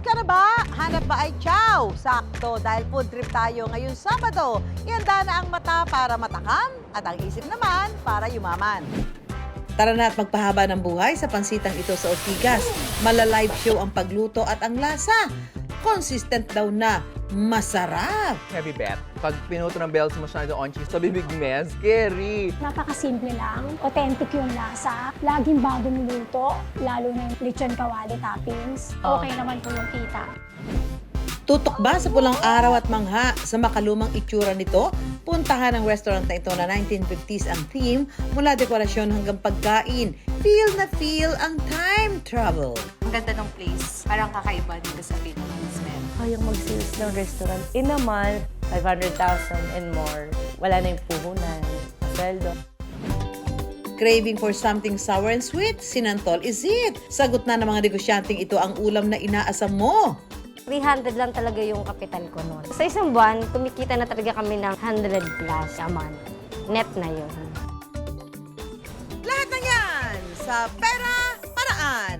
ka na ba? Hanap ba ay chow? Sakto, dahil food trip tayo ngayong Sabado. Ihanda na ang mata para matakam at ang isip naman para yumaman. Tara na at magpahaba ng buhay sa pansitang ito sa Ortigas. Mala-live show ang pagluto at ang lasa. Consistent daw na masarap. Heavy bet. Pag pinuto ng bells masyado on cheese, sa bibig mes, scary. Napakasimple lang, authentic yung lasa, laging bagong luto, lalo na yung lechon kawali toppings. Okay naman po yung kita. Tutok ba sa pulang araw at mangha sa makalumang itsura nito? Puntahan ang restaurant na ito na 1950s ang theme mula dekorasyon hanggang pagkain. Feel ang time travel. Ang ganda ng place. Parang kakaiba dito sa Philippines, men. Kayang mag-sales ng restaurant. In a month, 500,000 and more. Wala na yung puhunan, sweldo. Craving for something sour and sweet? Sinantol is it. Sagot na ng mga negosyanteng ito ang ulam na inaasam mo. 300 lang talaga yung kapital ko noon. Sa isang buwan, kumikita na talaga kami ng 100 plus a month. Net na yun. Lahat na yan sa Pera Paraan.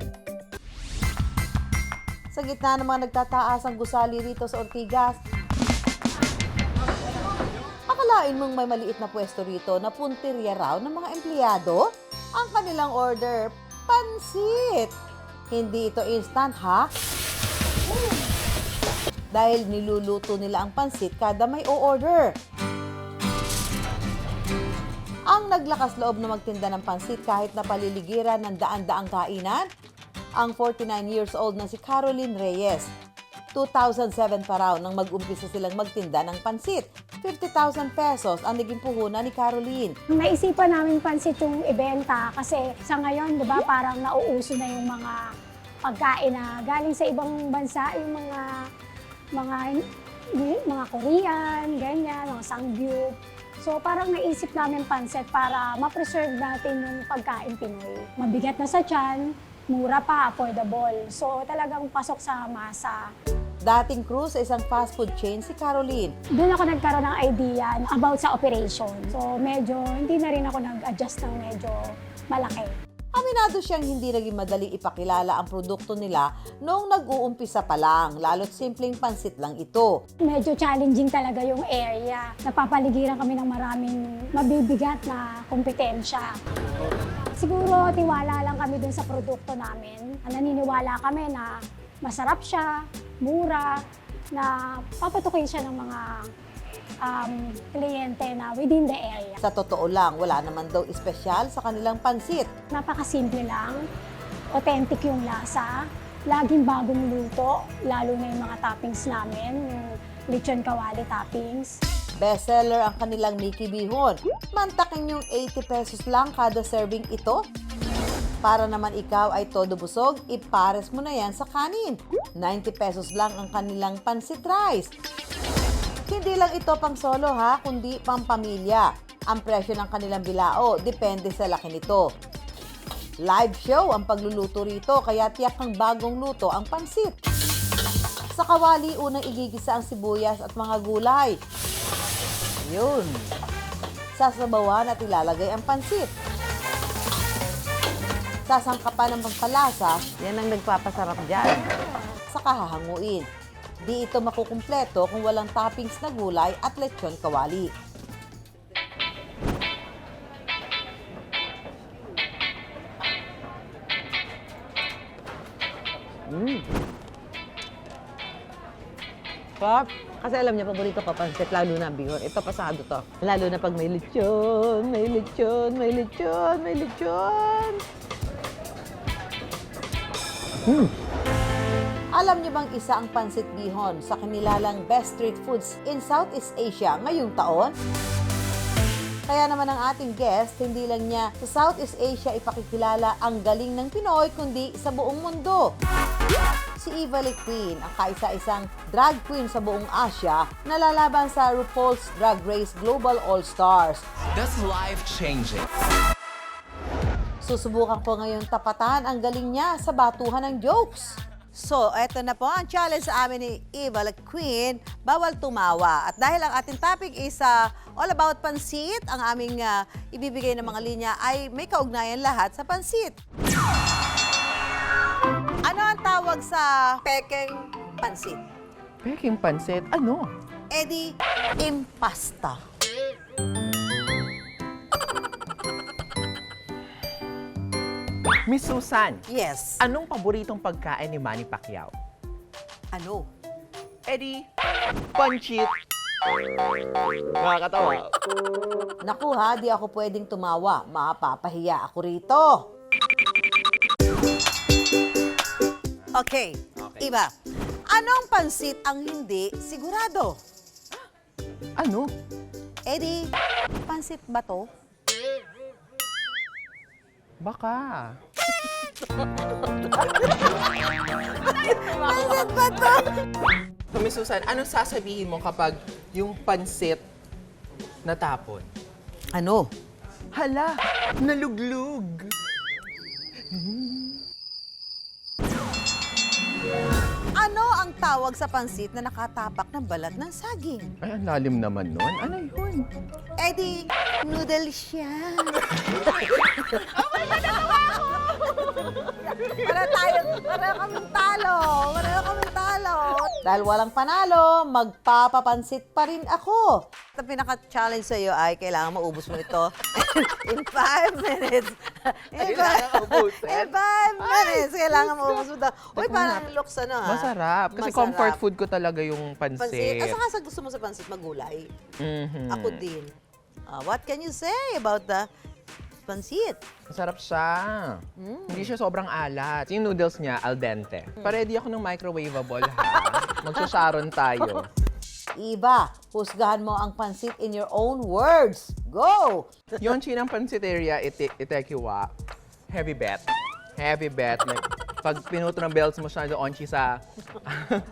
Sa gitna ng mga nagtataas ang gusali rito sa Ortigas, akalain mong may maliit na pwesto rito na puntirya raw ng mga empleyado? Ang kanilang order, pansit. Hindi ito instant, ha? Dahil niluluto nila ang pansit kada may o-order. Ang naglakas loob na magtinda ng pansit kahit na paliligiran ng daan-daang kainan, ang 49 years old na si Caroline Reyes. 2007 pa raw nang mag-umpisa silang magtinda ng pansit. 50,000 pesos ang naging puhunan ni Caroline. Naisipan namin pansit yung ibenta kasi sa ngayon, di ba, parang nauuso na yung mga pagkain na galing sa ibang bansa, yung mga Korean, ganyan, mga Sangyup. So parang naisip namin pansit para ma-preserve natin yung pagkain Pinoy. Mabigat na sa tiyan, mura pa, affordable. So talagang pasok sa masa. Dating crew sa isang fast food chain si Caroline. Doon ako nagkaroon ng idea about sa operation. So medyo, hindi na rin ako nag-adjust ng medyo malaki. Aminado siyang hindi naging madaling ipakilala ang produkto nila noong nag-uumpisa pa lang, lalo't simpleng pansit lang ito. Medyo challenging talaga yung area. Napapaligiran kami ng maraming mabibigat na kompetensya. Siguro tiwala lang kami dun sa produkto namin. Naniniwala kami na masarap siya, mura, na papatukin siya ng mga kliyente na within the area. Sa totoo lang, wala naman daw espesyal sa kanilang pansit. Napakasimple lang, authentic yung lasa, laging bagong luto, lalo na yung mga toppings namin, yung lechon kawali toppings. Bestseller ang kanilang Mickey Bihon. Mantakin yung 80 pesos lang kada serving ito. Para naman ikaw ay todo busog, ipares mo na yan sa kanin. 90 pesos lang ang kanilang pansit rice. Hindi lang ito pang solo ha, kundi pang pamilya. Ang presyo ng kanilang bilao, depende sa laki nito. Live show ang pagluluto rito, kaya tiyak ang bagong luto ang pansit. Sa kawali, unang igigisa ang sibuyas at mga gulay. Yun. Sasabawan at ilalagay ang pansit. Sasangkapan ng pampalasa, yan ang nagpapasarap dyan. Saka hahanguin. Di ito makukumpleto kung walang toppings na gulay at lechon kawali. Pop, kasi alam niya, paborito ko pansit, lalo na bihon. Ito, pasado to. Lalo na pag may lechon, may lechon, may lechon, may lechon. Alam niyo bang isa ang pansit bihon sa kinilalang best street foods in Southeast Asia ngayong taon? Kaya naman ang ating guest, hindi lang niya sa Southeast Asia ipakikilala ang galing ng Pinoy, kundi sa buong mundo. Si Eva Le Queen, ang kaisa-isang drag queen sa buong Asia, nalalaban sa RuPaul's Drag Race Global All-Stars. That's life-changing. Susubukan ko ngayon tapatan ang galing niya sa batuhan ng jokes. So, eto na po ang challenge sa amin ni Eva Le Queen, bawal tumawa. At dahil ang ating topic is all about pansit, ang aming ibibigay ng mga linya ay may kaugnayan lahat sa pansit. Ano ang tawag sa pekeng pansit. Peking pansit? Ano? Edi, impasta. Miss Susan, Yes. anong paboritong pagkain ni Manny Pacquiao? Ano? Eddie, panchit. Nakakatawa. Naku ha, di ako pwedeng tumawa. Mapapahiya ako rito. Okay, iba. Anong pansit ang hindi sigurado? Ano? Eddie, pansit ba to? Baka. Pansit ba to? So, Miss Susan, anong sasabihin mo kapag yung pansit natapon? Ano? Hala, naluglug. Ano ang tawag sa pansit na nakatapak ng balat ng saging? Ay, ang lalim naman nun. Ano yun? Eddie, noodle siya. para kaming talo. Dahil walang panalo, magpapapansit pa rin ako. Ang pinaka-challenge sa'yo ay kailangan maubos mo ito in 5 minutes. Kailangan ubusin? In 5 minutes, kailangan maubos mo ito. Uy, parang looks ano ha? Masarap. Kasi Masarap. comfort food ko talaga yung Pansit. pansit. Asa ka sa gusto mo sa pansit? Magulay. Mhm. Ako din. What can you say about the pansit? Masarap siya. Hindi siya sobrang alat. Yung noodles niya, al dente. Pa-ready ako ng microwavable, ha? Magsasharon tayo. Iba, husgahan mo ang pansit in your own words. Go! Yung chinang pansiteria, itekiwa, heavy bet. Heavy bet. Like, pag pinuto ng bells mo siya, onchi sa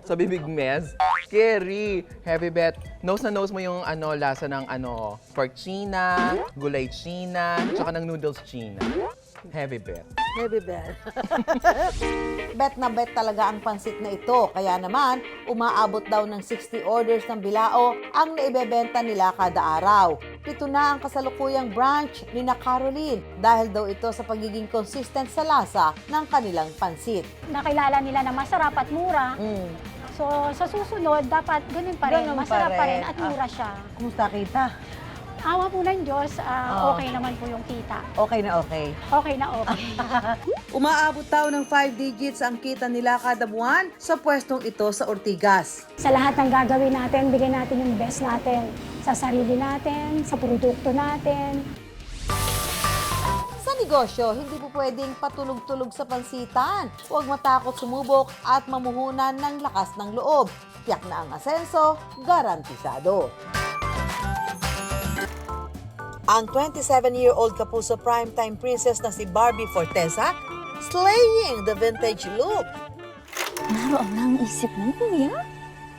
sa bibig mez, scary. Heavy bet. Nose na nose mo yung lasa ng pork china, gulay china, tsaka ng noodles china. Heavy bet. Heavy bet. Bet na bet talaga ang pansit na ito. Kaya naman, umaabot daw ng 60 orders ng bilao ang naibebenta nila kada araw. Ito na ang kasalukuyang branch ni na Caroline dahil daw ito sa pagiging consistent sa lasa ng kanilang pansit. Nakilala nila na masarap at mura. So, sa susunod, dapat ganun pa rin. Ganun pa Masarap pa rin rin. at mura siya. Kumusta kita? Awa po ng Diyos, okay naman po yung kita. Okay na okay. Okay na okay. Umaabot daw ng 5 digits ang kita nila kada buwan sa pwestong ito sa Ortigas. Sa lahat ng gagawin natin, bigyan natin yung best natin. Sa sarili natin, sa produkto natin. Sa negosyo, hindi po pwedeng patulog-tulog sa pansitan. Huwag matakot sumubok at mamuhunan ng lakas ng loob. Tiyak na ang asenso, garantisado. Ang 27-year-old Kapuso primetime princess na si Barbie Forteza, slaying the vintage look. Naroon na ang isip mo, kuya?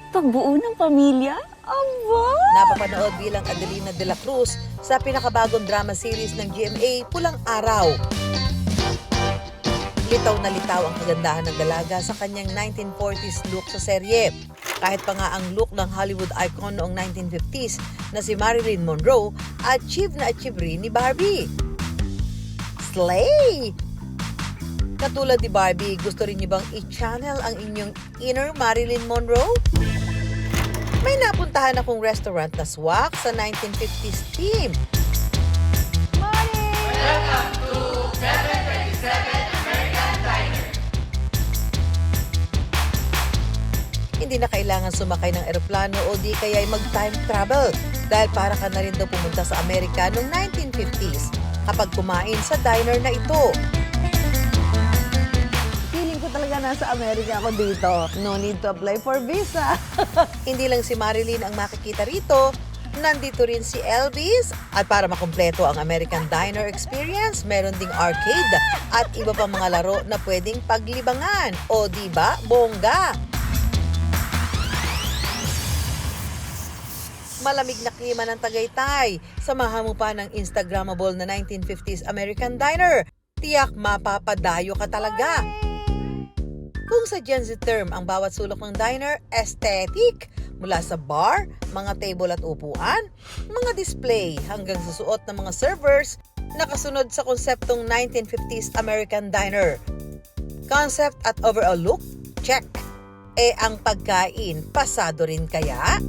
Pagbuo ng pamilya? Aba! Napapanood bilang Adelina de la Cruz sa pinakabagong drama series ng GMA, Pulang Araw. Litaw na litaw ang kagandahan ng dalaga sa kanyang 1940s look sa serye. Kahit pa nga ang look ng Hollywood icon noong 1950s na si Marilyn Monroe, achieve na achieve rin ni Barbie. Slay! Katulad ni Barbie, gusto rin niyo bang i-channel ang inyong inner Marilyn Monroe? May napuntahan akong restaurant na swak sa 1950s theme. Hindi na kailangan sumakay ng eroplano o di kaya'y mag-time travel dahil para ka na rin daw pumunta sa Amerika noong 1950s kapag kumain sa diner na ito. Feeling ko talaga nasa Amerika ako dito. No need to apply for visa. Hindi lang si Marilyn ang makikita rito, nandito rin si Elvis. At para makumpleto ang American Diner experience, meron ding arcade at iba pang mga laro na pwedeng paglibangan. O diba, bongga! Malamig na klima ng Tagaytay. Samahan mo pa ng Instagrammable na 1950s American Diner. Tiyak mapapadayo ka talaga. Kung sa Gen Z term ang bawat sulok ng diner, aesthetic. Mula sa bar, mga table at upuan, mga display hanggang sa suot ng mga servers, nakasunod sa konseptong 1950s American Diner. Concept at overall look? Check. Ang pagkain, pasado rin kaya?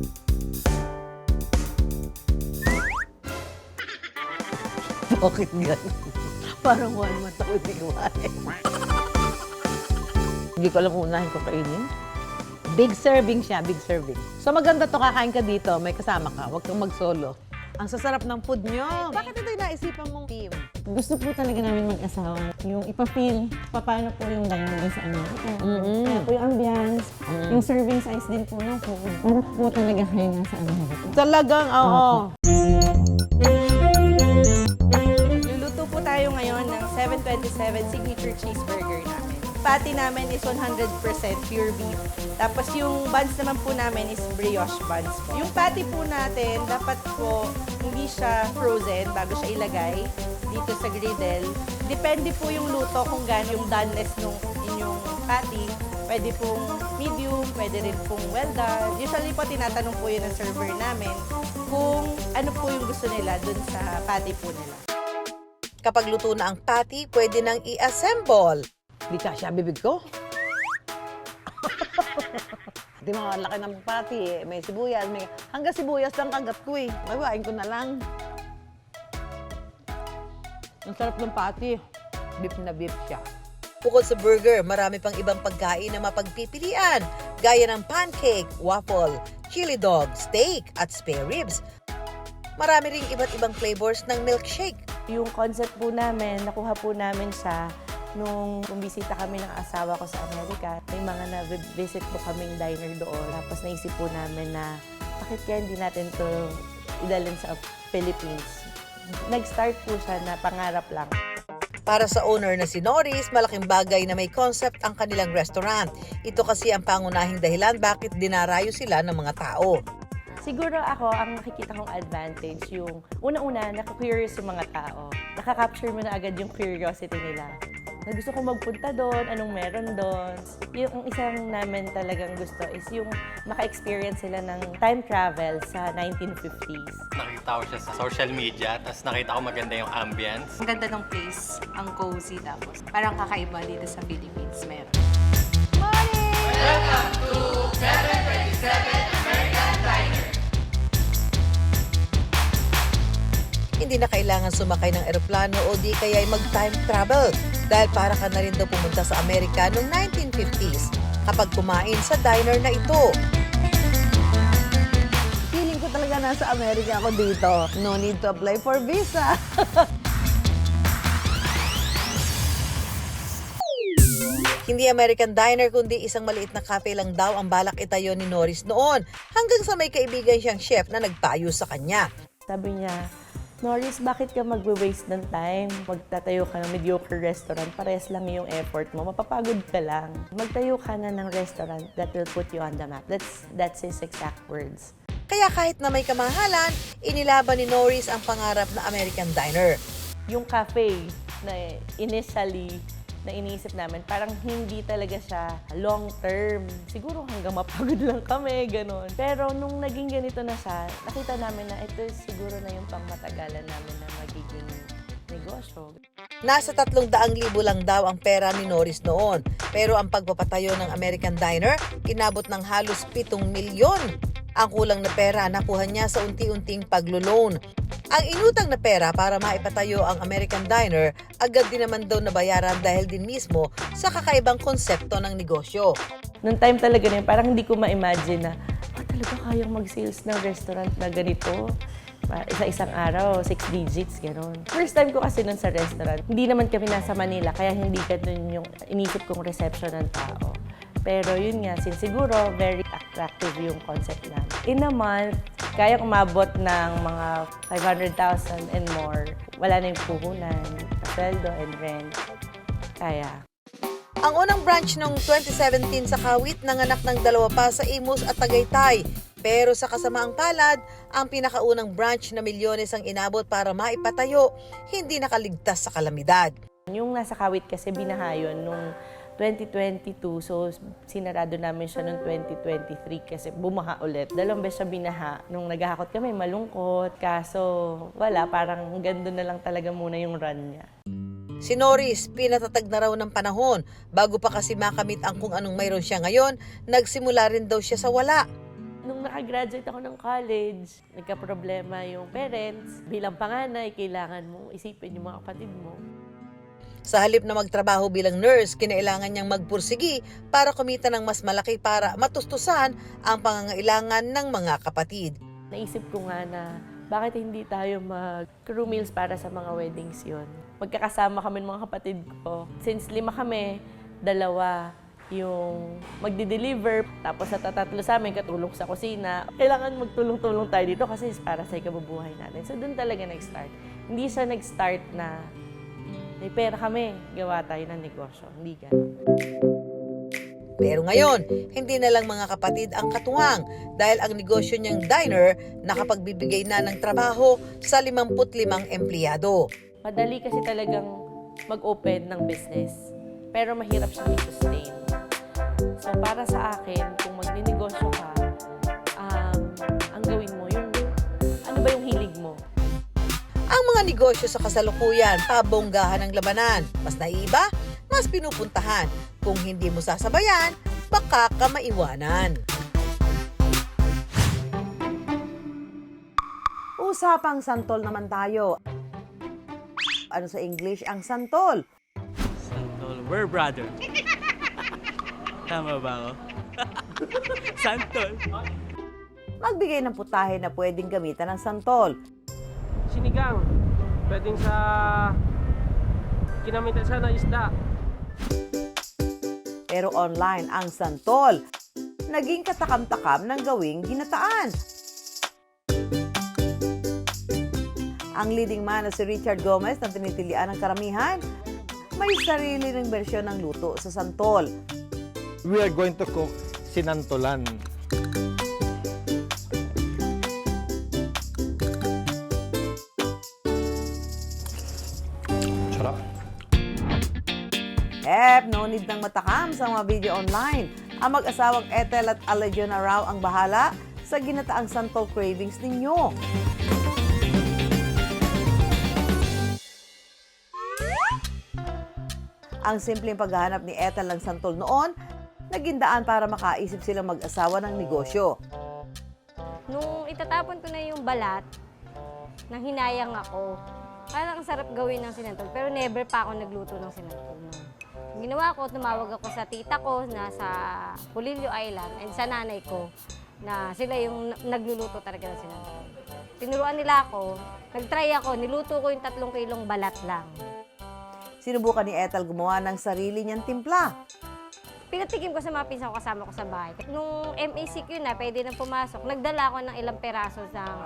Bakit gano'n? Parang one month ako hindi kumain. Hindi ko alam kung unahin ko kainin. Big serving siya, big serving. So maganda to, kakain ka dito, may kasama ka, huwag kang mag-solo. Ang sasarap ng food nyo. Bakit ito yung naisipan mong team? Gusto po talaga namin mag-asawa. Yung ipa-feel, paano po yung dynamic sa Amerika. Kaya po yung ambience, yung serving size din po ng food. Para po talaga kayo nga sa Amerika. Talagang, oo. Luluto po tayo ngayon ng 727 signature cheeseburger namin. Patty namin is 100% pure beef. Tapos yung buns naman po namin is brioche buns po. Yung patty po natin, dapat po hindi siya frozen bago siya ilagay dito sa griddle. Depende po yung luto kung gaano yung doneness ng inyong patty. Pwede pong medium, pwede rin pong well done. Usually po tinatanong po yun ng server namin kung ano po yung gusto nila dun sa patty po nila. Kapag luto na ang patty, pwede nang i-assemble. Di kasya bibig ko. Di mga laki ng pati eh. May sibuyas, may... Hanggang sibuyas lang kagat ko eh. Mabawain ko na lang. Ang sarap ng pati. Beef na beef siya. Bukod sa burger, marami pang ibang pagkain na mapagpipilian, gaya ng pancake, waffle, chili dog, steak, at spare ribs. Marami ring iba't ibang flavors ng milkshake. Yung concept po namin, nakuha po namin siya nung bumisita kami ng asawa ko sa Amerika. May mga na-visit po kaming diner doon. Tapos naisip po namin na bakit kaya hindi natin to idalhin sa Philippines. Nag-start po siya na pangarap lang. Para sa owner na si Norris, malaking bagay na may concept ang kanilang restaurant. Ito kasi ang pangunahing dahilan bakit dinarayo sila ng mga tao. Siguro ako, ang nakikita kong advantage, yung una-una, naka-curious yung mga tao. Nakaka-capture mo na agad yung curiosity nila. Na gusto kong magpunta doon, anong meron doon. Yung isang namin talagang gusto is yung maka-experience sila ng time travel sa 1950s. Nakita ko siya sa social media, tapos nakita ko maganda yung ambience. Ang ganda ng place, ang cozy tapos. Parang kakaiba dito sa Philippines meron. Hindi na kailangan sumakay ng eroplano o di kaya ay mag-time travel dahil para ka na rin daw pumunta sa Amerika noong 1950s kapag kumain sa diner na ito. Feeling ko talaga nasa Amerika ako dito. No need to apply for visa. Hindi American diner kundi isang maliit na cafe lang daw ang balak itayo ni Norris noon hanggang sa may kaibigan siyang chef na nagpayo sa kanya. Sabi niya, Norris, bakit ka magwe-waste ng time? Magtatayo ka ng mediocre restaurant, parehas lang yung effort mo, mapapagod ka lang. Magtayo ka na ng restaurant that will put you on the map. That's his exact words. Kaya kahit na may kamahalan, inilaban ni Norris ang pangarap na American diner. Yung cafe na initially na iniisip namin, parang hindi talaga siya long term. Siguro hanggang mapagod lang kami, ganun. Pero nung naging ganito na siya, nakita namin na ito siguro na yung pangmatagalan namin na magiging negosyo. Nasa 300,000 lang daw ang pera ni Norris noon. Pero ang pagpapatayo ng American diner, inabot ng halos 7 milyon. Ang kulang na pera nakuha niya sa unti-unting paglo-loan. Ang inutang na pera para maipatayo ang American diner, agad din naman daw nabayaran dahil din mismo sa kakaibang konsepto ng negosyo. Noong time talaga na yun, parang hindi ko ma-imagine na, talaga kayang mag-sales ng restaurant na ganito? Isa-isang araw, 6 digits, gano'n. First time ko kasi nun sa restaurant. Hindi naman kami nasa Manila, kaya hindi ganun yung inisip kong reception ng tao. Pero yun nga, siguro very attractive yung concept namin. In a month, kaya umabot ng mga 500,000 and more. Wala na yung puhunan, pasweldo and rent. Kaya. Ang unang branch noong 2017 sa Kawit, nanganak ng 2 pa sa Imus at Tagaytay. Pero sa kasamaang palad, ang pinakaunang branch na milyones ang inabot para maipatayo, hindi nakaligtas sa kalamidad. Yung nasa Kawit kasi binahayon nung 2022, so sinarado namin siya noong 2023 kasi bumaha ulit. 2 beses siya binaha. Nung naghahakot kami, malungkot. Kaso wala, parang gando na lang talaga muna yung run niya. Si Norris, pinatatag na raw ng panahon. Bago pa kasi makamit ang kung anong mayroon siya ngayon, nagsimula rin daw siya sa wala. Nung nakagraduate ako ng college, nagka-problema yung parents. Bilang panganay, kailangan mong isipin yung mga kapatid mo. Sa halip na magtrabaho bilang nurse, kinailangan niyang magpursigi para kumita ng mas malaki para matustusan ang pangangailangan ng mga kapatid. Naisip ko nga na bakit hindi tayo mag-crew meals para sa mga weddings yun. Magkakasama kami ng mga kapatid ko. Since 5 kami, 2 yung magdi-deliver, tapos sa tatatlo sa amin, katulong sa kusina. Kailangan magtulong-tulong tayo dito kasi para sa ikabubuhay natin. So doon talaga nag-start. Hindi siya nag-start na may pera kami, gawa tayo ng negosyo. Hindi ganun. Pero ngayon, hindi na lang mga kapatid ang katuwang dahil ang negosyo niyang diner nakapagbibigay na ng trabaho sa 55 empleyado. Madali kasi talagang mag-open ng business, pero mahirap siyang i-sustain. So para sa akin, kung magninegosyo ka, ang gawin mo, yung, ano ba yung hilig mo? Ang mga negosyo sa kasalukuyan, pabonggahan ng labanan. Mas naiba, mas pinupuntahan. Kung hindi mo sasabayan, baka ka maiwanan. Usapang santol naman tayo. Ano sa English ang santol? Santol, we're brother. Tama ba ako? Santol. Magbigay ng putahe na pwedeng gamitan ng santol. Sinigang, pwedeng sa kinamitan siya na isda. Pero online ang santol. Naging katakam-takam ng gawing ginataan. Ang leading man na si Richard Gomez na tinitilian ng karamihan, may sarili ng bersyon ng luto sa santol. We are going to cook sinantolan. Sarap. No need ng matakam sa mga video online. Ang mag-asawang Ethel at Alejo na raw ang bahala sa ginataang santol cravings ninyo. Ang simpleng paghahanap ni Ethel ng santol noon, naging daan para makaisip silang mag-asawa ng negosyo. Nung itatapon ko na yung balat, nang hinayang ako, parang ang sarap gawin ng sinantol, pero never pa ako nagluto ng sinantol. Ang ginawa ko, tumawag ako sa tita ko na sa Pulilio Island and sa nanay ko na sila yung nagluluto talaga ng sinantol. Tinuruan nila ako, nag-try ako, niluto ko yung 3 kilong balat lang. Sinubukan ni Ethel gumawa ng sarili niyang timpla. Pinatikim ko sa mga pinsan ko kasama ko sa bahay. Nung MACQ na, pwede nang pumasok, nagdala ako ng ilang peraso ng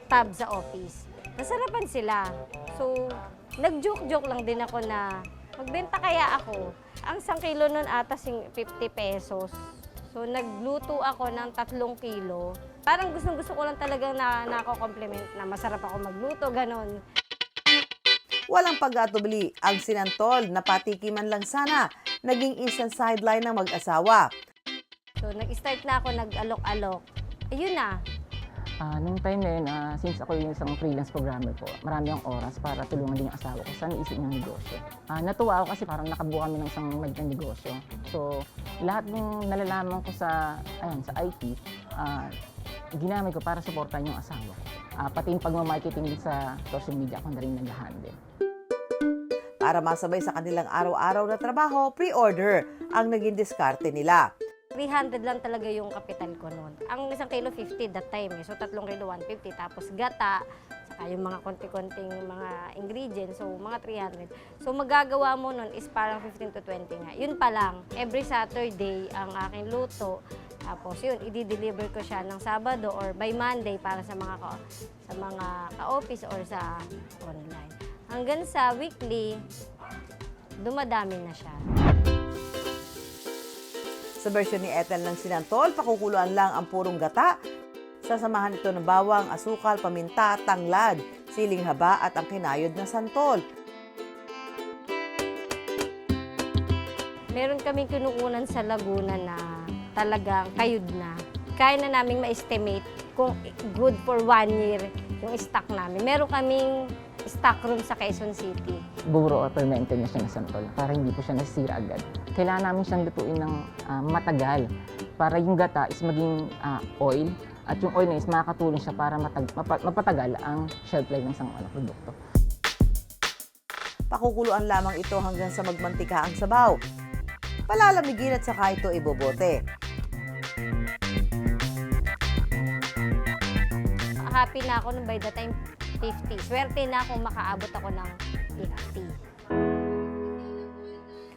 tab sa office. Nasarapan sila. So, nag-joke-joke lang din ako na magbenta kaya ako. Ang 1 kilo nun atas yung 50 pesos. So, nagluto ako ng 3 kilo. Parang gustong-gusto ko lang talagang nako-compliment na masarap ako magluto, ganon. Walang pag-atubili, ang sinantol na patikiman lang sana, naging instant sideline ng mag-asawa. So, nag-start na ako, nag-alok-alok. Ayun na. Nung time na yun, since ako yung isang freelance programmer po, marami ang oras para tulungan din yung asawa ko sa naisip niyang negosyo. Natuwa ako kasi parang nakabuo kami ng isang magandang negosyo. So, lahat ng nalalaman ko sa IT, ginamit ko para supportan yung asawa ko. Pati yung pagmamarketing din sa social media, ako na rin nag-handle. Para masabay sa kanilang araw-araw na trabaho, pre-order ang naging diskarte nila. 300 lang talaga yung kapital ko noon. Ang 1 kilo 50 that time So 3 kilo 150. Tapos gata, saka yung mga konti-konting mga ingredients. So mga 300. So magagawa mo noon is parang 15 to 20 nga. Yun pa lang. Every Saturday ang aking luto. Tapos yun, i-deliver ko siya ng Sabado or by Monday para sa mga ka-office or sa online. Hanggang sa weekly, dumadami na siya. Sa bersyon ni Ethel ng sinantol, pakukuluan lang ang purong gata. Sasamahan ito ng bawang, asukal, paminta, tanglad, siling haba at ang kinayod na santol. Meron kaming kinukunan sa Laguna na talagang kayod na. Kaya na naming ma-estimate kung good for 1 year yung stock namin. Meron kaming stock room sa Quezon City. Buro or fermented na siya ng santol para hindi po siya nasisira agad. Kailangan namin siyang lutuin ng matagal para yung gata is maging oil at yung oil na is makakatulong siya para mapatagal ang shelf life ng isang produkto. Pakukuluan lamang ito hanggang sa magmantika ang sabaw. Palalamigin at saka ito ibobote. Happy na ako nung by the time 50. Swerte na kung makaabot ako ng 50.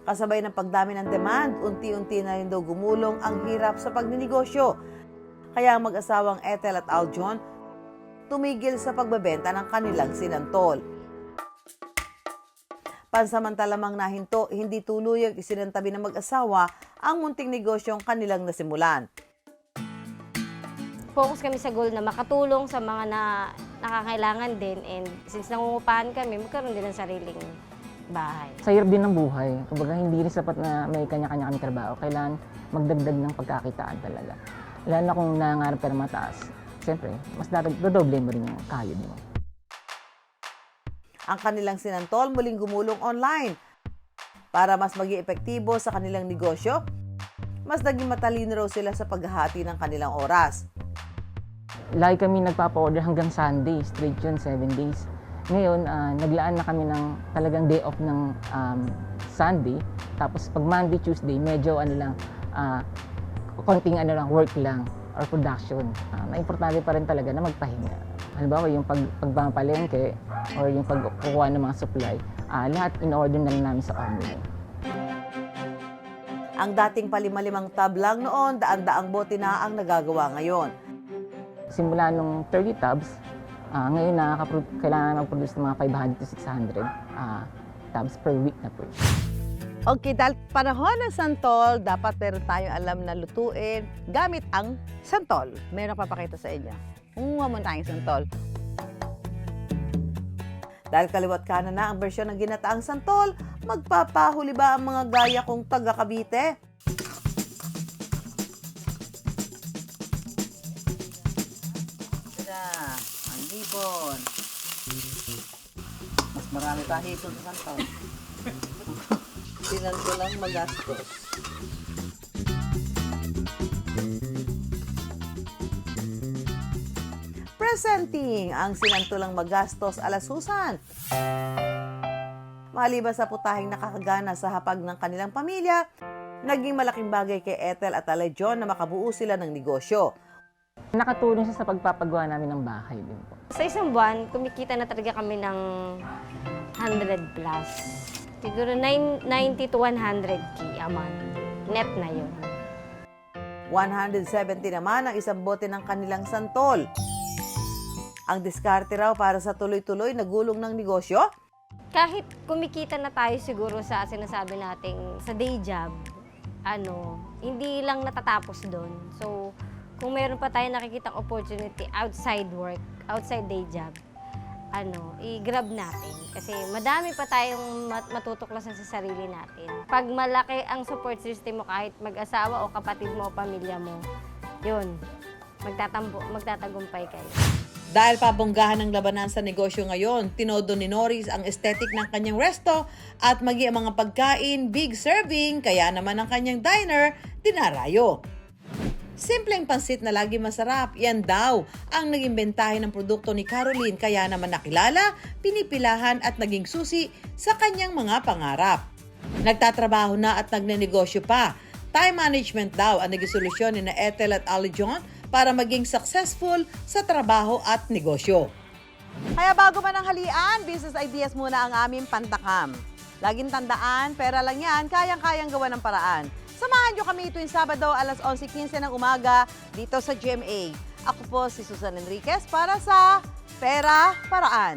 Kasabay ng pagdami ng demand, unti-unti na rin daw gumulong ang hirap sa pagninegosyo. Kaya ang mag-asawang Ethel at Aljon tumigil sa pagbebenta ng kanilang sinantol. Pansamantala mang nahinto, hindi tuluyang isinantabi ng mag-asawa ang munting negosyong kanilang nasimulan. Focus kami sa goal na makatulong sa mga nakakailangan din, and since nangungupahan kami, magkaroon din ng sariling bahay. Sa hirap din ng buhay, kumbaga hindi rin sapat na may kanya-kanya kami trabaho. Kailangan magdagdag ng pagkakitaan talaga. Lalo na kung nangangarap ka ng mataas, siyempre, mas dodoble mo rin yung kayod mo. Ang kanilang sinantol muling gumulong online. Para mas maging epektibo sa kanilang negosyo, mas naging matalino raw sila sa paghahati ng kanilang oras. Lagi kami nagpapa-order hanggang Sunday, straight yun, 7 days. Ngayon, naglaan na kami ng talagang day off ng Sunday. Tapos pag Monday, Tuesday, medyo konting work lang or production. Importante pa rin talaga na magpahinga. Halimbawa, yung pagpapalengke or yung pagkukuha ng mga supply, lahat in-order na lang namin sa online. Ang dating palima-limang tab lang noon, daan-daang bote na ang nagagawa ngayon. Simula nung 30 tubs, ngayon kailangan mag-produce ng mga 500 to 600 tubs per week na po. Okay, dahil panahon ng santol, dapat meron tayong alam na lutuin gamit ang santol. Meron papakita sa inyo. Kumuha mo tayong santol. Dahil kaliwat kanan na ang bersyon ng ginataang santol, magpapahuli ba ang mga gaya kong taga Cavite? Ang hipon. Mas marami pa hipon sa santol. Sinantolang magastos. Presenting ang sinantulang magastos alasusan. Maliban sa putahing nakakagana sa hapag ng kanilang pamilya, naging malaking bagay kay Ethel at Aljon na makabuo sila ng negosyo. Nakatulong siya sa pagpapagawa namin ng bahay din po. Sa isang buwan, kumikita na talaga kami ng 100 plus. Siguro 90 to 100k a month. Net na yun. 170 naman ang isang bote ng kanilang santol. Ang diskarte raw para sa tuloy-tuloy na gulong ng negosyo? Kahit kumikita na tayo siguro sa sinasabi nating sa day job, hindi lang natatapos doon. So, kung meron pa tayo nakikitang opportunity outside work, outside day job, i-grab natin. Kasi madami pa tayong matutuklasan sa sarili natin. Pag malaki ang support system mo, kahit mag-asawa o kapatid mo o pamilya mo, yun, magtatagumpay kayo. Dahil pabonggahan ng labanan sa negosyo ngayon, tinodo ni Norris ang aesthetic ng kanyang resto at maging ang mga pagkain, big serving, kaya naman ang kanyang diner, dinarayo. Simpleng pansit na lagi masarap, yan daw ang naging bentahe ng produkto ni Caroline, kaya naman nakilala, pinipilahan at naging susi sa kanyang mga pangarap. Nagtatrabaho na at nagnenegosyo pa. Time management daw ang naging solusyon ni Ethel at Aljon para maging successful sa trabaho at negosyo. Kaya bago man ang halian, business ideas muna ang aming pantakam. Laging tandaan, pera lang yan, kayang-kayang gawa ng paraan. Samahan nyo kami tuwing Sabado alas 11:15 ng umaga dito sa GMA. Ako po si Susan Enriquez para sa Pera Paraan.